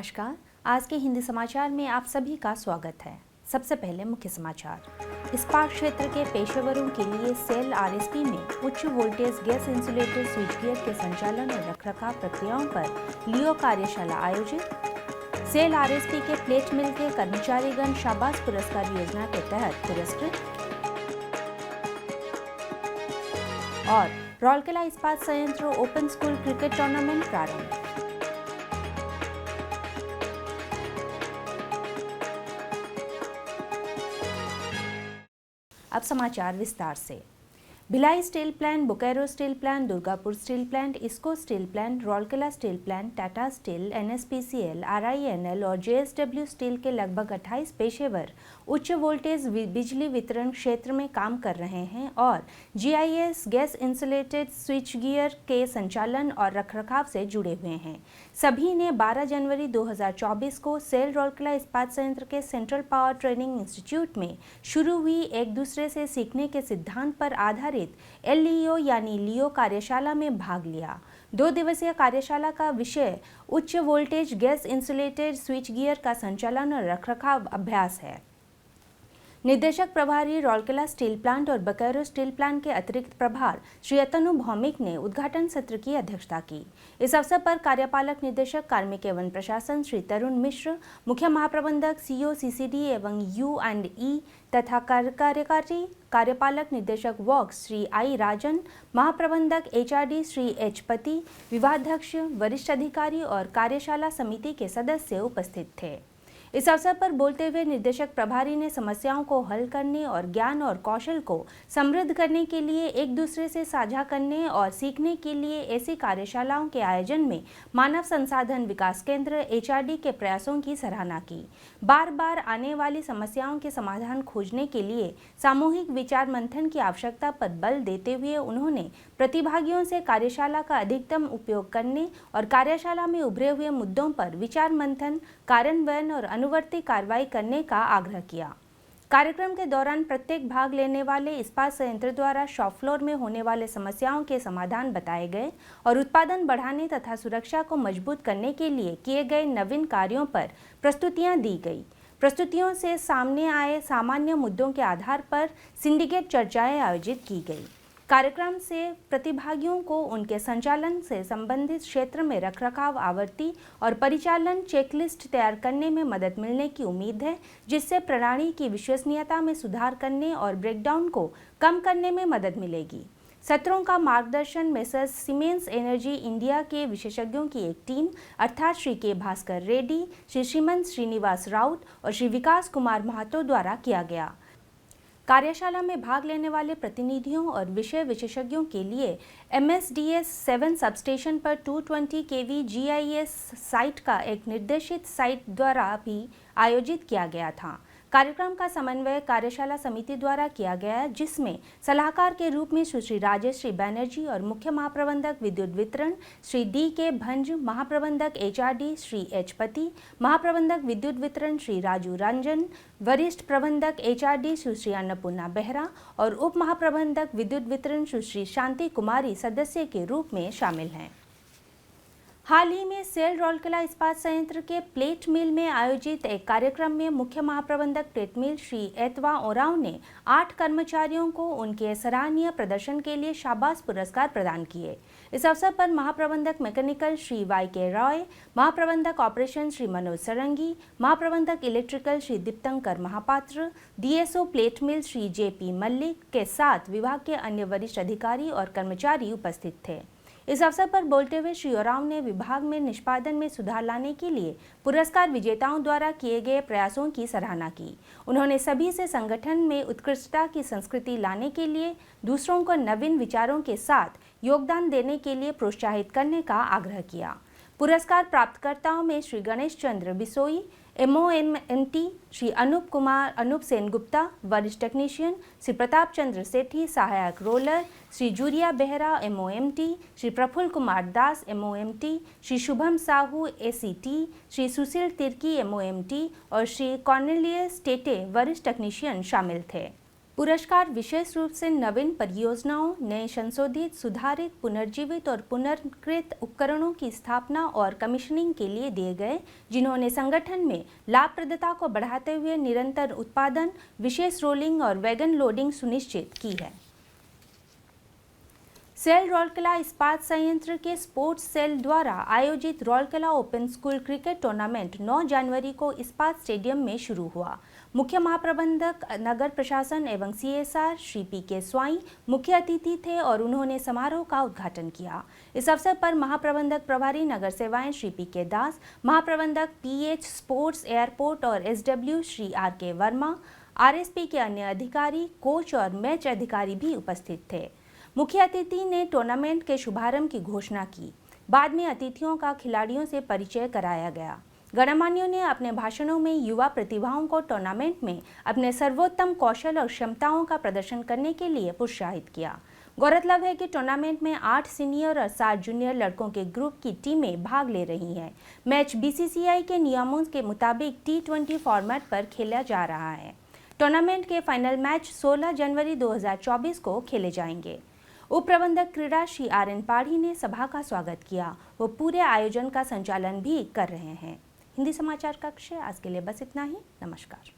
नमस्कार। आज के हिंदी समाचार में आप सभी का स्वागत है। सबसे पहले मुख्य समाचार। इस्पात क्षेत्र के पेशेवरों के लिए सेल आरएसपी में उच्च वोल्टेज गैस इंसुलेटेड स्विचगियर के संचालन और रखरखाव प्रक्रियाओं पर लियो कार्यशाला आयोजित। सेल आरएसपी के प्लेट मिल के कर्मचारीगण शाबाश पुरस्कार योजना के तहत पुरस्कृत। और राउरकेला इस्पात संयंत्र ओपन स्कूल क्रिकेट टूर्नामेंट प्रारंभ। अब समाचार विस्तार से। Bhilai steel plant, Bokaro steel plant, Durgapur steel plant, IISCO steel plant, Rourkela steel plant, Tata steel, NSPCL, RINL और जेएसडब्ल्यू स्टील के लगभग 28 पेशेवर उच्च वोल्टेज बिजली वितरण क्षेत्र में काम कर रहे हैं और GIS gas insulated switch gear के संचालन और रखरखाव से जुड़े हुए हैं। सभी ने 12 जनवरी 2024 को सेल राउरकेला इस्पात संयंत्र के सेंट्रल पावर ट्रेनिंग इंस्टीट्यूट में शुरू हुई एक दूसरे से सीखने के सिद्धांत पर आधारित एलईओ यानी लियो कार्यशाला में भाग लिया। 2 दिवसीय कार्यशाला का विषय उच्च voltage gas insulated switch gear का संचालन और रखरखाव अभ्यास है। निदेशक प्रभारी राउरकेला स्टील प्लांट और बोकारो स्टील प्लांट के अतिरिक्त प्रभार श्री अतनु भौमिक ने उद्घाटन सत्र की अध्यक्षता की। इस अवसर पर कार्यपालक निदेशक कार्मिक एवं प्रशासन श्री तरुण मिश्र, मुख्य महाप्रबंधक सीओ सीसीडी एवं U&E तथा कार्यकारी कार्यपालक निदेशक वर्क्स श्री आई राजन, महाप्रबंधक एचआरडी श्री एच पति, विभागाध्यक्ष, वरिष्ठ अधिकारी और कार्यशाला समिति के सदस्य उपस्थित थे। इस अवसर पर बोलते हुए निदेशक प्रभारी ने समस्याओं को हल करने और ज्ञान और कौशल को समृद्ध करने के लिए एक दूसरे से साझा करने और सीखने के लिए ऐसी कार्यशालाओं के आयोजन में मानव संसाधन विकास केंद्र एचआरडी के प्रयासों की सराहना की। बार बार आने वाली समस्याओं के समाधान खोजने के लिए सामूहिक विचार मंथन की आवश्यकता पर बल देते हुए उन्होंने प्रतिभागियों से कार्यशाला का अधिकतम उपयोग करने और कार्यशाला में उभरे हुए मुद्दों पर विचार मंथन, कार्यान्वयन और अनुवर्ती कार्रवाई करने का आग्रह किया। कार्यक्रम के दौरान प्रत्येक भाग लेने वाले इस्पात संयंत्र द्वारा शॉप फ्लोर में होने वाले समस्याओं के समाधान बताए गए और उत्पादन बढ़ाने तथा सुरक्षा को मजबूत करने के लिए किए गए नवीन कार्यों पर प्रस्तुतियां दी गई। प्रस्तुतियों से सामने आए सामान्य मुद्दों के आधार पर सिंडिकेट चर्चाएं आयोजित की गई। कार्यक्रम से प्रतिभागियों को उनके संचालन से संबंधित क्षेत्र में रखरखाव आवृत्ति और परिचालन चेकलिस्ट तैयार करने में मदद मिलने की उम्मीद है, जिससे प्रणाली की विश्वसनीयता में सुधार करने और ब्रेकडाउन को कम करने में मदद मिलेगी। सत्रों का मार्गदर्शन मेसर्स सीमेंस एनर्जी इंडिया के विशेषज्ञों की एक टीम अर्थात श्री के भास्कर रेड्डी, श्री श्रीमंत श्रीनिवास राउत और श्री विकास कुमार महतो द्वारा किया गया। कार्यशाला में भाग लेने वाले प्रतिनिधियों और विषय विशेषज्ञों के लिए MSDS 7 सबस्टेशन पर 220 kV GIS साइट का एक निर्देशित साइट द्वारा भी आयोजित किया गया था। कार्यक्रम का समन्वय कार्यशाला समिति द्वारा किया गया, जिसमें सलाहकार के रूप में सुश्री राजेश श्री बैनर्जी और मुख्य महाप्रबंधक विद्युत वितरण श्री DK भंज, महाप्रबंधक HRD श्री एच पति, महाप्रबंधक विद्युत वितरण श्री राजू रंजन, वरिष्ठ प्रबंधक HRD सुश्री अन्नपूर्णा बेहरा और उप महाप्रबंधक विद्युत वितरण सुश्री शांति कुमारी सदस्य के रूप में शामिल हैं। हाल ही में सेल राउरकेला इस्पात संयंत्र के प्लेट मिल में आयोजित एक कार्यक्रम में मुख्य महाप्रबंधक प्लेट मिल श्री एतवा ओराव ने 8 कर्मचारियों को उनके सराहनीय प्रदर्शन के लिए शाबाश पुरस्कार प्रदान किए। इस अवसर पर महाप्रबंधक मैकेनिकल श्री YK रॉय, महाप्रबंधक ऑपरेशन श्री मनोज सरंगी, महाप्रबंधक electrical Shri Diptankar Mahapatra, DSO plate mill Shri JP Mallick के साथ विभाग के अन्य वरिष्ठ अधिकारी और कर्मचारी उपस्थित थे। इस अवसर पर बोलते हुए श्री ओराव ने विभाग में निष्पादन में सुधार लाने के लिए पुरस्कार विजेताओं द्वारा किए गए प्रयासों की सराहना की। उन्होंने सभी से संगठन में उत्कृष्टता की संस्कृति लाने के लिए दूसरों को नवीन विचारों के साथ योगदान देने के लिए प्रोत्साहित करने का आग्रह किया। पुरस्कार प्राप्तकर्ताओं में श्री गणेश चंद्र बिसोई, MOMT श्री अनूप सेन गुप्ता, वरिष्ठ टेक्नीशियन श्री प्रताप चंद्र सेठी, सहायक roller Shri जूरिया Behera MOMT, Shri Praful Kumar Das MOMT, Shri Shubham Sahu ACT, Shri Sushil Tirkey MOMT और श्री कॉर्नेलियस टेटे वरिष्ठ टेक्नीशियन शामिल थे। पुरस्कार विशेष रूप से नवीन परियोजनाओं, नए संशोधित, सुधारित, पुनर्जीवित और पुनर्कृत उपकरणों की स्थापना और कमीशनिंग के लिए दिए गए, जिन्होंने संगठन में लाभप्रदता को बढ़ाते हुए निरंतर उत्पादन, विशेष रोलिंग और वैगन लोडिंग सुनिश्चित की है। सेल रौलकेला इस्पात संयंत्र के स्पोर्ट्स सेल द्वारा आयोजित रौलकेला ओपन स्कूल क्रिकेट टूर्नामेंट 9 जनवरी को इस्पात स्टेडियम में शुरू हुआ। मुख्य महाप्रबंधक नगर प्रशासन एवं CSR श्री PK स्वाई मुख्य अतिथि थे और उन्होंने समारोह का उद्घाटन किया। इस अवसर पर महाप्रबंधक प्रभारी नगर सेवाएं श्री PK दास, महाप्रबंधक PH स्पोर्ट्स एयरपोर्ट और SW Shri RK Verma, RSP के अन्य अधिकारी, कोच और मैच अधिकारी भी उपस्थित थे। मुख्य अतिथि ने टूर्नामेंट के शुभारंभ की घोषणा की। बाद में अतिथियों का खिलाड़ियों से परिचय कराया गया। गणमान्यों ने अपने भाषणों में युवा प्रतिभाओं को टूर्नामेंट में अपने सर्वोत्तम कौशल और क्षमताओं का प्रदर्शन करने के लिए प्रोत्साहित किया। गौरतलब है कि टूर्नामेंट में 8 सीनियर और 7 जूनियर लड़कों के ग्रुप की टीमें भाग ले रही हैं। मैच BCCI के नियमों के मुताबिक T20 फॉर्मेट पर खेला जा रहा है। टूर्नामेंट के फाइनल मैच 16 जनवरी 2024 को खेले जाएंगे। उप प्रबंधक क्रीड़ा श्री RN पाढ़ी ने सभा का स्वागत किया। वो पूरे आयोजन का संचालन भी कर रहे हैं। हिंदी समाचार कक्ष आज के लिए बस इतना ही। नमस्कार।